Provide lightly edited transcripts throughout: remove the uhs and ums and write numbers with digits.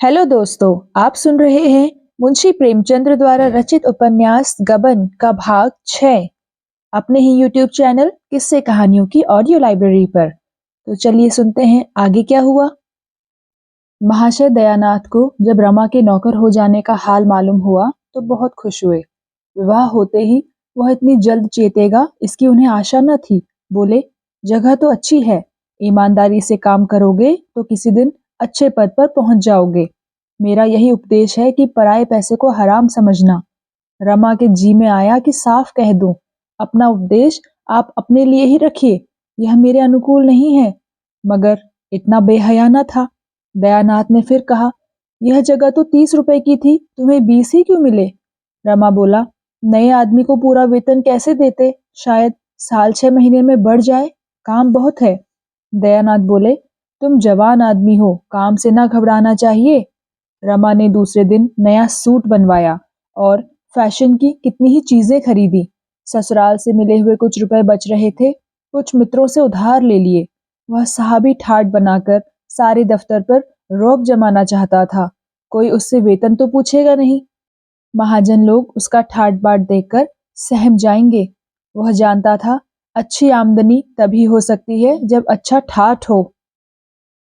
Hello दोस्तों, आप सुन रहे हैं मुंशी प्रेमचंद्र द्वारा रचित उपन्यास गबन का भाग 6 अपने ही यूट्यूब चैनल किस्से कहानियों की ऑडियो लाइब्रेरी पर। तो चलिए सुनते हैं आगे क्या हुआ। महाशय दयानाथ को जब रमा के नौकर हो जाने का हाल मालूम हुआ तो बहुत खुश हुए। विवाह होते ही वह इतनी जल्द चेतेगा इसकी उन्हें आशा न थी। बोले, जगह तो अच्छी है, ईमानदारी से काम करोगे तो किसी दिन अच्छे पद पर पहुंच जाओगे। मेरा यही उपदेश है कि पराये पैसे को हराम समझना। रमा के जी में आया कि साफ कह दूं, अपना उपदेश आप अपने लिए ही रखिए, यह मेरे अनुकूल नहीं है। मगर इतना बेहया न था। दयानाथ ने फिर कहा, यह जगह तो 30 रुपए की थी, तुम्हें 20 ही क्यों मिले? रमा बोला, नए आदमी को पूरा वेतन कैसे देते, शायद साल 6 महीने में बढ़ जाए, काम बहुत है। दयानाथ बोले, तुम जवान आदमी हो, काम से ना घबराना चाहिए। रमा ने दूसरे दिन नया सूट बनवाया और फैशन की कितनी ही चीजें खरीदी। ससुराल से मिले हुए कुछ रुपए बच रहे थे, कुछ मित्रों से उधार ले लिए। वह साहबी ठाट बनाकर सारे दफ्तर पर रौब जमाना चाहता था। कोई उससे वेतन तो पूछेगा नहीं। महाजन लोग उसका ठाट बाट देखकर सहम जाएंगे। वह जानता था अच्छी आमदनी तभी हो सकती है जब अच्छा ठाठ हो।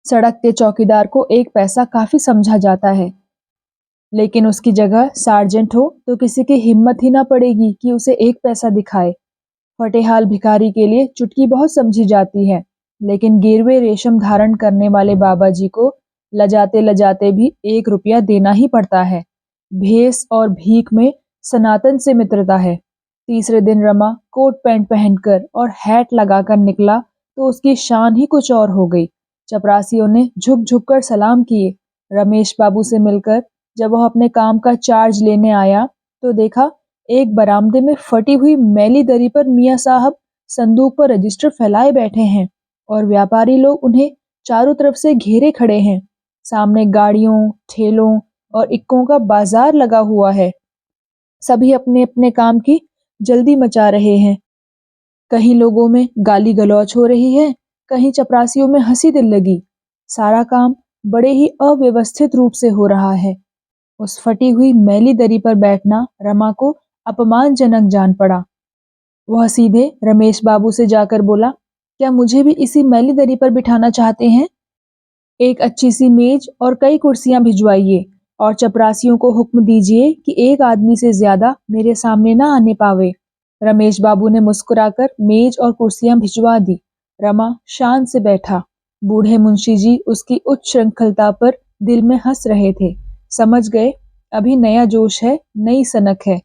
सड़क के चौकीदार को एक पैसा काफी समझा जाता है, लेकिन उसकी जगह सार्जेंट हो तो किसी की हिम्मत ही ना पड़ेगी कि उसे एक पैसा दिखाए। फटेहाल भिखारी के लिए चुटकी बहुत समझी जाती है, लेकिन गिरवे रेशम धारण करने वाले बाबा जी को लजाते लजाते भी 1 रुपया देना ही पड़ता है। भेस और भीख में सनातन से मित्रता है। तीसरे दिन रमा कोट पैंट पहनकर और हैट लगाकर निकला तो उसकी शान ही कुछ और हो गई। चपरासियों ने झुक झुक कर सलाम किए। रमेश बाबू से मिलकर जब वह अपने काम का चार्ज लेने आया तो देखा एक बरामदे में फटी हुई मैली दरी पर मियाँ साहब संदूक पर रजिस्टर फैलाए बैठे हैं और व्यापारी लोग उन्हें चारों तरफ से घेरे खड़े हैं। सामने गाड़ियों, ठेलों और इक्कों का बाजार लगा हुआ है। सभी अपने अपने काम की जल्दी मचा रहे हैं। कहीं लोगों में गाली गलौज हो रही है, कहीं चपरासियों में हंसी दिल लगी। सारा काम बड़े ही अव्यवस्थित रूप से हो रहा है। उस फटी हुई मैली दरी पर बैठना रमा को अपमानजनक जान पड़ा। वह सीधे रमेश बाबू से जाकर बोला, क्या मुझे भी इसी मैली दरी पर बिठाना चाहते हैं? एक अच्छी सी मेज और कई कुर्सियां भिजवाइए और चपरासियों को हुक्म दीजिए कि एक आदमी से ज्यादा मेरे सामने ना आने पावे। रमेश बाबू ने मुस्कुराकर मेज और कुर्सियां भिजवा दी। रमा शान से बैठा। बूढ़े मुंशी जी उसकी उच्च श्रृंखलता पर दिल में हंस रहे थे। समझ गए अभी नया जोश है, नई सनक है।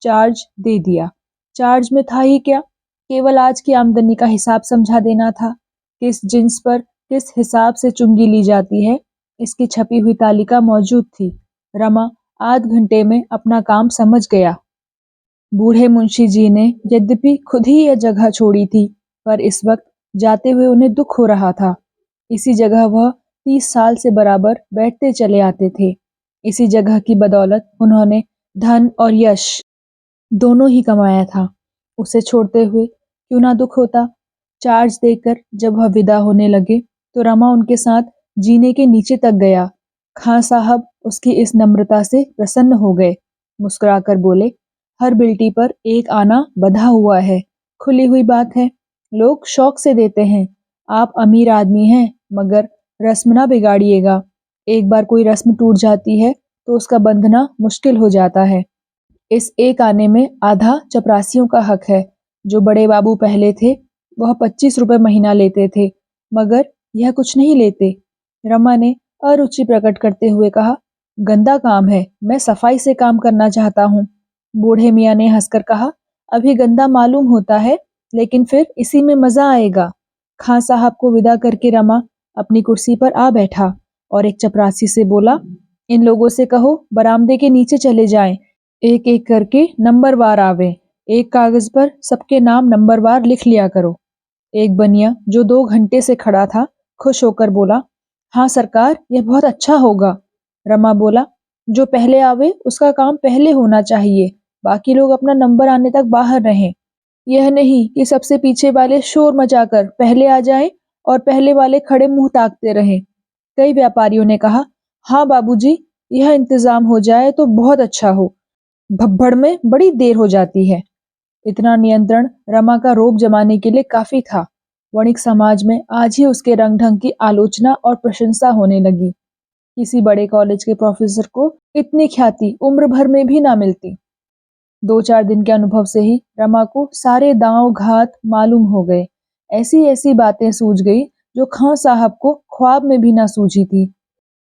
चार्ज दे दिया। चार्ज में था ही क्या, केवल आज की आमदनी का हिसाब समझा देना था। किस जिन्स पर किस हिसाब से चुंगी ली जाती है, इसकी छपी हुई तालिका मौजूद थी। रमा आध घंटे में अपना काम समझ गया। बूढ़े मुंशी जी ने यद्यपि खुद ही यह जगह छोड़ी थी, पर इस वक्त जाते हुए उन्हें दुख हो रहा था। इसी जगह वह 30 साल से बराबर बैठते चले आते थे। इसी जगह की बदौलत उन्होंने धन और यश दोनों ही कमाया था। उसे छोड़ते हुए क्यों ना दुख होता। चार्ज देकर जब वह विदा होने लगे तो रमा उनके साथ जीने के नीचे तक गया। खां साहब उसकी इस नम्रता से प्रसन्न हो गए। मुस्कुराकर बोले, हर बिल्टी पर एक आना बंधा हुआ है, खुली हुई बात है, लोग शौक से देते हैं। आप अमीर आदमी हैं, मगर रस्म ना बिगाड़िएगा। एक बार कोई रस्म टूट जाती है तो उसका बंधना मुश्किल हो जाता है। इस एक आने में आधा चपरासियों का हक है। जो बड़े बाबू पहले थे वह 25 रुपए महीना लेते थे, मगर यह कुछ नहीं लेते। रमा ने अरुचि प्रकट करते हुए कहा, गंदा काम है, मैं सफाई से काम करना चाहता हूँ। बूढ़े मियाँ ने हंसकर कहा, अभी गंदा मालूम होता है, लेकिन फिर इसी में मजा आएगा। खां साहब को विदा करके रमा अपनी कुर्सी पर आ बैठा और एक चपरासी से बोला, इन लोगों से कहो बरामदे के नीचे चले जाएं, एक एक करके नंबरवार आवे। एक कागज पर सबके नाम नंबरवार लिख लिया करो। एक बनिया जो 2 घंटे से खड़ा था खुश होकर बोला, हाँ सरकार, यह बहुत अच्छा होगा। रमा बोला, जो पहले आवे उसका काम पहले होना चाहिए, बाकी लोग अपना नंबर आने तक बाहर रहें। यह नहीं कि सबसे पीछे वाले शोर मचाकर पहले आ जाएं और पहले वाले खड़े मुंह ताकते रहें। कई व्यापारियों ने कहा, हाँ बाबूजी, यह इंतजाम हो जाए तो बहुत अच्छा हो। भब्बड़ में बड़ी देर हो जाती है। इतना नियंत्रण रमा का रोब जमाने के लिए काफी था। वणिक समाज में आज ही उसके रंग ढंग की आलोचना और प्रशंसा होने लगी। किसी बड़े कॉलेज के प्रोफेसर को इतनी ख्याति उम्र भर में भी ना मिलती। 2-4 दिन के अनुभव से ही रमा को सारे दांव घात मालूम हो गए। ऐसी ऐसी बातें सूझ गई जो खां साहब को ख्वाब में भी ना सूझी थी।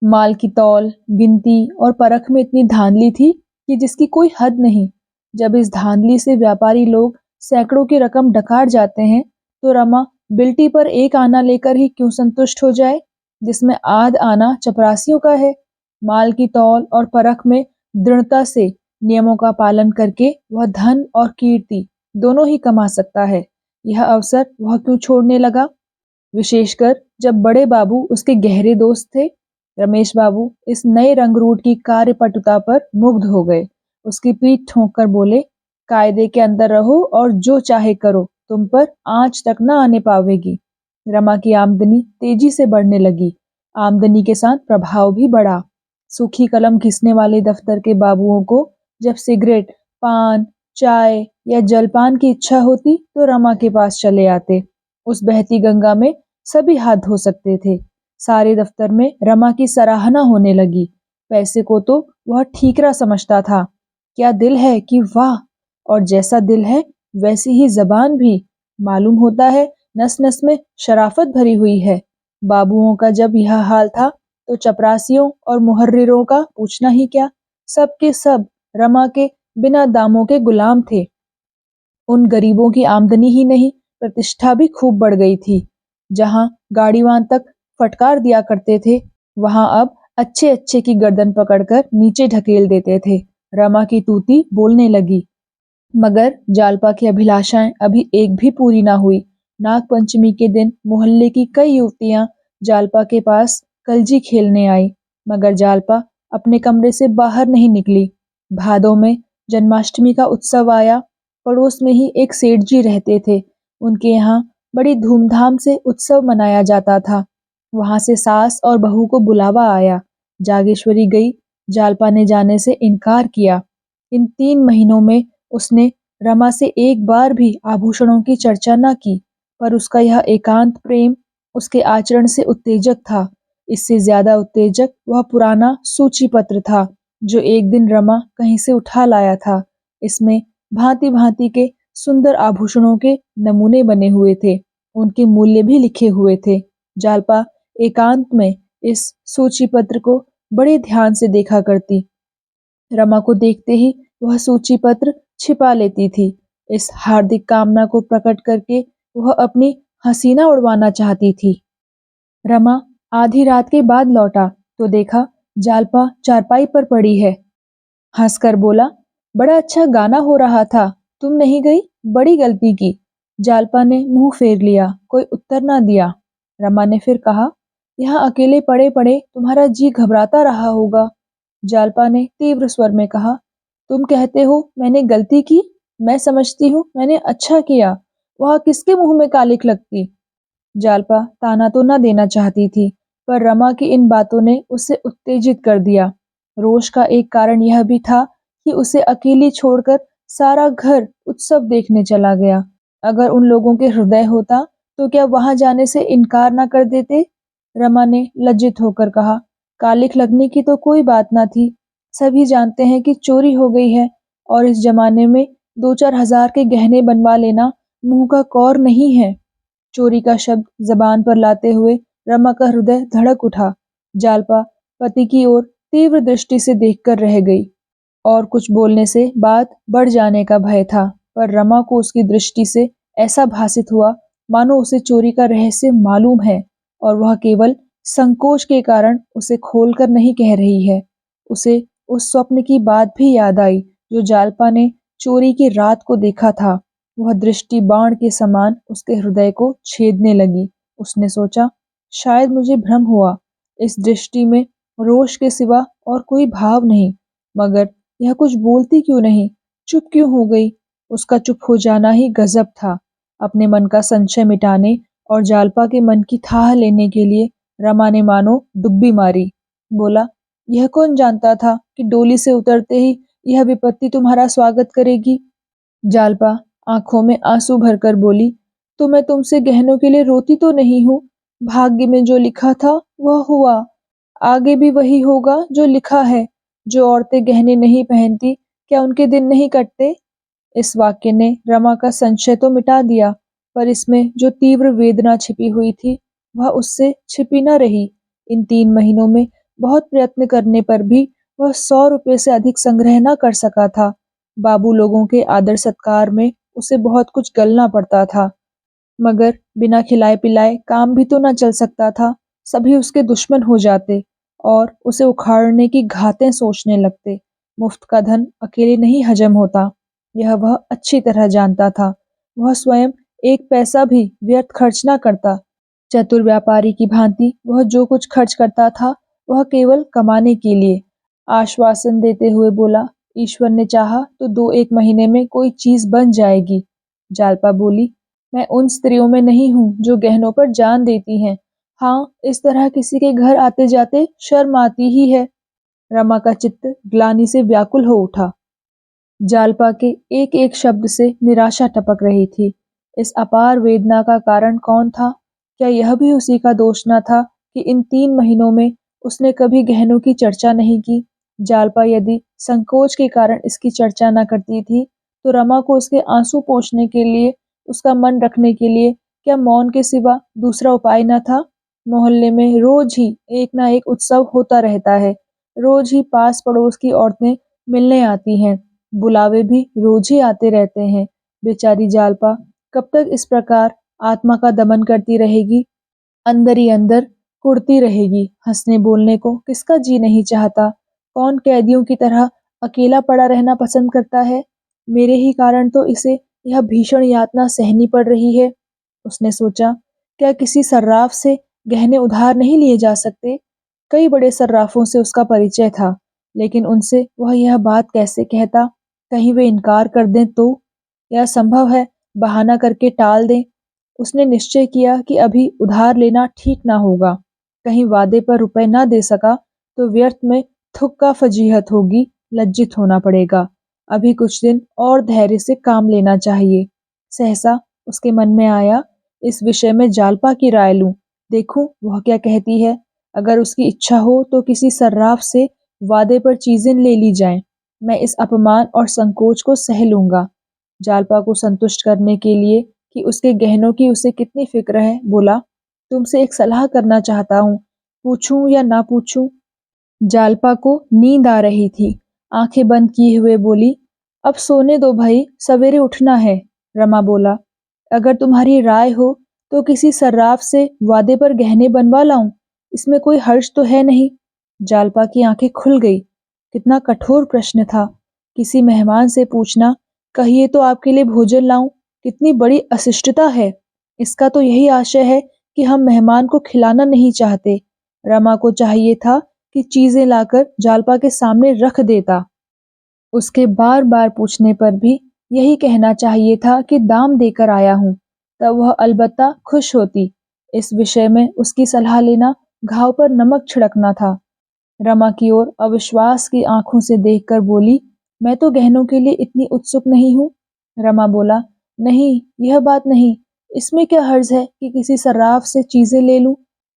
माल की तौल, गिनती और परख में इतनी धांधली थी कि जिसकी कोई हद नहीं। जब इस धांधली से व्यापारी लोग सैकड़ों की रकम डकार जाते हैं, तो रमा बिल्टी पर एक आना लेकर ही क्यों संतुष्ट हो जाए, जिसमें आध आना चपरासियों का है। माल की तौल और परख में दृढ़ता से नियमों का पालन करके वह धन और कीर्ति दोनों ही कमा सकता है। यह अवसर वह क्यों छोड़ने लगा? विशेषकर जब बड़े बाबू उसके गहरे दोस्त थे। रमेश बाबू इस नए रंगरूट की कार्यपटुता पर मुग्ध हो गए। उसकी पीठ ठोंक कर बोले, कायदे के अंदर रहो और जो चाहे करो, तुम पर आंच तक न आने पावेगी। रमा की आमदनी तेजी से बढ़ने लगी। आमदनी के साथ प्रभाव भी बढ़ा। सूखी कलम घिसने वाले दफ्तर के बाबुओं को जब सिगरेट, पान, चाय या जलपान की इच्छा होती तो रमा के पास चले आते। उस बहती गंगा में सभी हाथ धो सकते थे। सारे दफ्तर में रमा की सराहना होने लगी। पैसे को तो वह ठीकरा समझता था। क्या दिल है कि वाह, और जैसा दिल है वैसी ही जबान भी। मालूम होता है नस नस में शराफत भरी हुई है। बाबुओं का जब यह हाल था तो चपरासियों और मुहर्रिरों का पूछना ही क्या। सब के सब रमा के बिना दामों के गुलाम थे। उन गरीबों की आमदनी ही नहीं, प्रतिष्ठा भी खूब बढ़ गई थी। जहां गाड़ीवान तक फटकार दिया करते थे, वहां अब अच्छे अच्छे की गर्दन पकड़कर नीचे ढकेल देते थे। रमा की तूती बोलने लगी, मगर जालपा की अभिलाषाएं अभी एक भी पूरी ना हुई। नाग पंचमी के दिन मोहल्ले की कई युवतियां जालपा के पास कलजी खेलने आई, मगर जालपा अपने कमरे से बाहर नहीं निकली। भादों में जन्माष्टमी का उत्सव आया। पड़ोस में ही एक सेठ जी रहते थे। उनके यहाँ बड़ी धूमधाम से उत्सव मनाया जाता था। वहां से सास और बहू को बुलावा आया। जागेश्वरी गई। जालपा ने जाने से इनकार किया। इन 3 महीनों में उसने रमा से एक बार भी आभूषणों की चर्चा न की, पर उसका यह एकांत प्रेम उसके आचरण से उत्तेजक था। इससे ज्यादा उत्तेजक वह पुराना सूची पत्र था जो एक दिन रमा कहीं से उठा लाया था। इसमें भांति भांति के सुंदर आभूषणों के नमूने बने हुए थे। उनके मूल्य भी लिखे हुए थे। जालपा एकांत में इस सूची पत्र को बड़े ध्यान से देखा करती। रमा को देखते ही वह सूची पत्र छिपा लेती थी। इस हार्दिक कामना को प्रकट करके वह अपनी हसीना उड़वाना चाहती थी। रमा आधी रात के बाद लौटा तो देखा जालपा चारपाई पर पड़ी है। हंसकर बोला, बड़ा अच्छा गाना हो रहा था, तुम नहीं गई? बड़ी गलती की। जालपा ने मुंह फेर लिया, कोई उत्तर ना दिया। रमा ने फिर कहा, यहाँ अकेले पड़े पड़े तुम्हारा जी घबराता रहा होगा। जालपा ने तीव्र स्वर में कहा, तुम कहते हो मैंने गलती की? मैं समझती हूँ मैंने अच्छा किया। वह किसके मुंह में कालिख लगती। जालपा ताना तो न देना चाहती थी, पर रमा की इन बातों ने उसे उत्तेजित कर दिया। रोष का एक कारण यह भी था कि उसे अकेली छोड़कर सारा घर उत्सव देखने चला गया। अगर उन लोगों के हृदय होता तो क्या वहां जाने से इनकार न कर देते? रमा ने लज्जित होकर कहा, कालिख लगने की तो कोई बात न थी। सभी जानते हैं कि चोरी हो गई है, और इस जमाने में 2-4 हजार के गहने बनवा लेना मुंह का कौर नहीं है। चोरी का शब्द जबान पर लाते हुए रमा का हृदय धड़क उठा। जालपा पति की ओर तीव्र दृष्टि से देखकर रह गई, और कुछ बोलने से बात बढ़ जाने का भय था, पर रमा को उसकी दृष्टि से ऐसा भासित हुआ मानो उसे चोरी का रहस्य मालूम है, और वह केवल संकोच के कारण उसे खोलकर नहीं कह रही है। उसे उस स्वप्न की बात भी याद आई जो जालपा ने चोरी की रात को देखा था। वह दृष्टि बाण के समान उसके हृदय को छेदने लगी। उसने सोचा, शायद मुझे भ्रम हुआ। इस दृष्टि में रोष के सिवा और कोई भाव नहीं। मगर यह कुछ बोलती क्यों नहीं, चुप क्यों हो गई? उसका चुप हो जाना ही गजब था। अपने मन का संशय मिटाने और जालपा के मन की थाह लेने के लिए रमा ने मानो डुब्बी मारी। बोला, यह कौन जानता था कि डोली से उतरते ही यह विपत्ति तुम्हारा स्वागत करेगी। जालपा आंखों में आंसू भरकर बोली, तो मैं तुमसे गहनों के लिए रोती तो नहीं हूँ। भाग्य में जो लिखा था वह हुआ, आगे भी वही होगा जो लिखा है। जो औरतें गहने नहीं पहनती, क्या उनके दिन नहीं कटते। इस वाक्य ने रमा का संशय तो मिटा दिया, पर इसमें जो तीव्र वेदना छिपी हुई थी वह उससे छिपी न रही। इन 3 महीनों में बहुत प्रयत्न करने पर भी वह 100 रुपये से अधिक संग्रह न कर सका था। बाबू लोगों के आदर सत्कार में उसे बहुत कुछ गलना पड़ता था, मगर बिना खिलाए पिलाए काम भी तो न चल सकता था। सभी उसके दुश्मन हो जाते और उसे उखाड़ने की घातें सोचने लगते। मुफ्त का धन अकेले नहीं हजम होता, यह वह अच्छी तरह जानता था। वह स्वयं एक पैसा भी व्यर्थ खर्च न करता। चतुर व्यापारी की भांति वह जो कुछ खर्च करता था वह केवल कमाने के लिए। आश्वासन देते हुए बोला, ईश्वर ने चाहा तो 2-1 महीने में कोई चीज बन जाएगी। जालपा बोली, मैं उन स्त्रियों में नहीं हूँ जो गहनों पर जान देती हैं। हाँ, इस तरह किसी के घर आते जाते शर्म आती ही है। रमा का चित्त ग्लानि से व्याकुल हो उठा। जालपा के एक एक शब्द से निराशा टपक रही थी। इस अपार वेदना का कारण कौन था। क्या यह भी उसी का दोष न था कि इन 3 महीनों में उसने कभी गहनों की चर्चा नहीं की। जालपा यदि संकोच के कारण इसकी चर्चा न करती थी तो रमा को उसके आंसू पोंछने के लिए, उसका मन रखने के लिए क्या मौन के सिवा दूसरा उपाय न था। मोहल्ले में रोज ही एक ना एक उत्सव होता रहता है। रोज ही पास पड़ोस की औरतें मिलने आती हैं। बुलावे भी रोज ही आते रहते हैं। बेचारी जालपा कब तक इस प्रकार आत्मा का दमन करती रहेगी, अंदर ही अंदर कुढ़ती रहेगी। हंसने बोलने को किसका जी नहीं चाहता। कौन कैदियों की तरह अकेला पड़ा रहना पसंद करता है। मेरे ही कारण तो इसे यह भीषण यातना सहनी पड़ रही है। उसने सोचा, क्या किसी सर्राफ से गहने उधार नहीं लिए जा सकते। कई बड़े सर्राफों से उसका परिचय था, लेकिन उनसे वह यह बात कैसे कहता। कहीं वे इनकार कर दें तो, यह संभव है बहाना करके टाल दें। उसने निश्चय किया कि अभी उधार लेना ठीक ना होगा। कहीं वादे पर रुपए ना दे सका तो व्यर्थ में थुक्का फजीहत होगी, लज्जित होना पड़ेगा। अभी कुछ दिन और धैर्य से काम लेना चाहिए। सहसा उसके मन में आया, इस विषय में जालपा की राय लूं, देखूं वह क्या कहती है। अगर उसकी इच्छा हो तो किसी सर्राफ से वादे पर चीजें ले ली जाएं। मैं इस अपमान और संकोच को सह लूंगा। जालपा को संतुष्ट करने के लिए कि उसके गहनों की उसे कितनी फिक्र है, बोला, तुमसे एक सलाह करना चाहता हूँ, पूछूं या ना पूछूं। जालपा को नींद आ रही थी। आंखें बंद किए हुए बोली, अब सोने दो भाई, सवेरे उठना है। रमा बोला, अगर तुम्हारी राय हो तो किसी सर्राफ से वादे पर गहने बनवा लाऊं, इसमें कोई हर्ज तो है नहीं। जालपा की आंखें खुल गई। कितना कठोर प्रश्न था। किसी मेहमान से पूछना, कहिए तो आपके लिए भोजन लाऊं, कितनी बड़ी अशिष्टता है। इसका तो यही आशय है कि हम मेहमान को खिलाना नहीं चाहते। रमा को चाहिए था कि चीजें लाकर जालपा के सामने रख देता। उसके बार बार पूछने पर भी यही कहना चाहिए था कि दाम देकर आया हूँ, तब वह अलबत्ता खुश होती। इस विषय में उसकी सलाह लेना घाव पर नमक छिड़कना था। रमा की ओर अविश्वास की आंखों से देखकर बोली, मैं तो गहनों के लिए इतनी उत्सुक नहीं हूँ। रमा बोला, नहीं, यह बात नहीं। इसमें क्या हर्ज है कि किसी सर्राफ से चीजें ले लूं,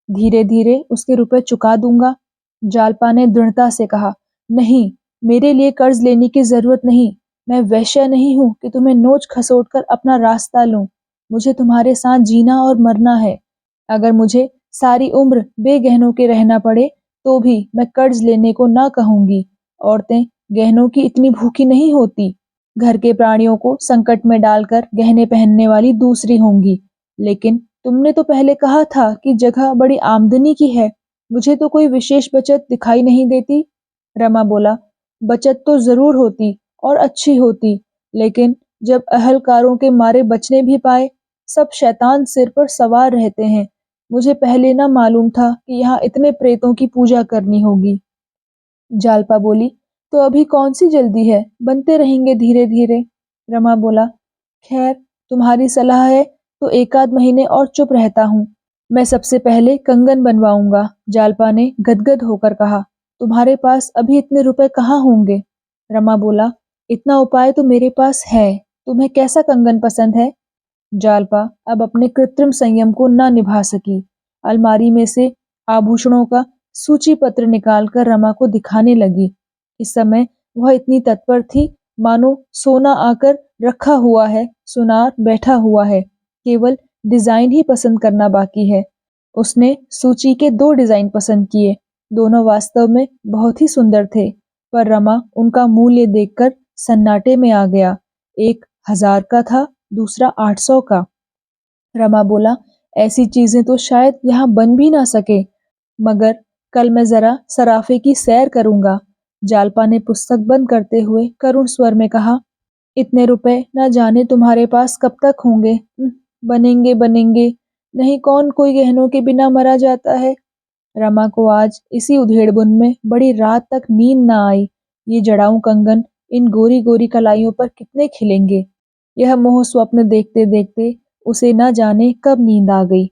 धीरे धीरे उसके रुपए चुका दूंगा। जालपा ने दृढ़ता से कहा, नहीं, मेरे लिए कर्ज लेने की जरूरत नहीं। मैं वैश्या नहीं हूँ कि तुम्हें नोच खसोट कर अपना रास्ता लूं। मुझे तुम्हारे साथ जीना और मरना है। अगर मुझे सारी उम्र बेगहनों के रहना पड़े तो भी मैं कर्ज लेने को ना कहूंगी। औरतें गहनों की इतनी भूखी नहीं होती। घर के प्राणियों को संकट में डालकर गहने पहनने वाली दूसरी होंगी। लेकिन तुमने तो पहले कहा था कि जगह बड़ी आमदनी की है। मुझे तो कोई विशेष बचत दिखाई नहीं देती। रमा बोला, बचत तो जरूर होती और अच्छी होती, लेकिन जब अहलकारों के मारे बचने भी पाए, सब शैतान सिर पर सवार रहते हैं। मुझे पहले ना मालूम था कि यहाँ इतने प्रेतों की पूजा करनी होगी। जालपा बोली, तो अभी कौन सी जल्दी है, बनते रहेंगे धीरे धीरे। रमा बोला, खैर, तुम्हारी सलाह है तो 1 आध महीने और चुप रहता हूँ। मैं सबसे पहले कंगन बनवाऊंगा, जालपा ने गदगद होकर कहा। तुम्हारे पास अभी इतने रुपए कहाँ होंगे? रमा बोला, इतना उपाय तो मेरे पास है। तुम्हें कैसा कंगन पसंद है? जालपा अब अपने कृत्रिम संयम को न निभा सकी। अलमारी में से आभूषणों का सूची पत्र निकालकर रमा को दिखाने लगी। इस समय वह इतनी तत्पर थी मानो सोना आकर रखा हुआ है, सुनार बैठा हुआ है, केवल डिजाइन ही पसंद करना बाकी है। उसने सूची के 2 डिजाइन पसंद किए। दोनों वास्तव में बहुत ही सुंदर थे, पर रमा उनका मूल्य देखकर सन्नाटे में आ गया। एक 1000 का था, दूसरा 800 का। रमा बोला, ऐसी चीजें तो शायद यहाँ बन भी ना सके, मगर कल मैं जरा सराफे की सैर करूंगा। जालपा ने पुस्तक बंद करते हुए करुण स्वर में कहा, इतने रुपए न जाने तुम्हारे पास कब तक होंगे। बनेंगे बनेंगे, नहीं कौन कोई गहनों के बिना मरा जाता है। रमा को आज इसी उधेड़बुन में बड़ी रात तक नींद न आई। ये जड़ाऊ कंगन इन गोरी गोरी कलाइयों पर कितने खिलेंगे। यह मोह स्वप्न देखते देखते उसे न जाने कब नींद आ गई।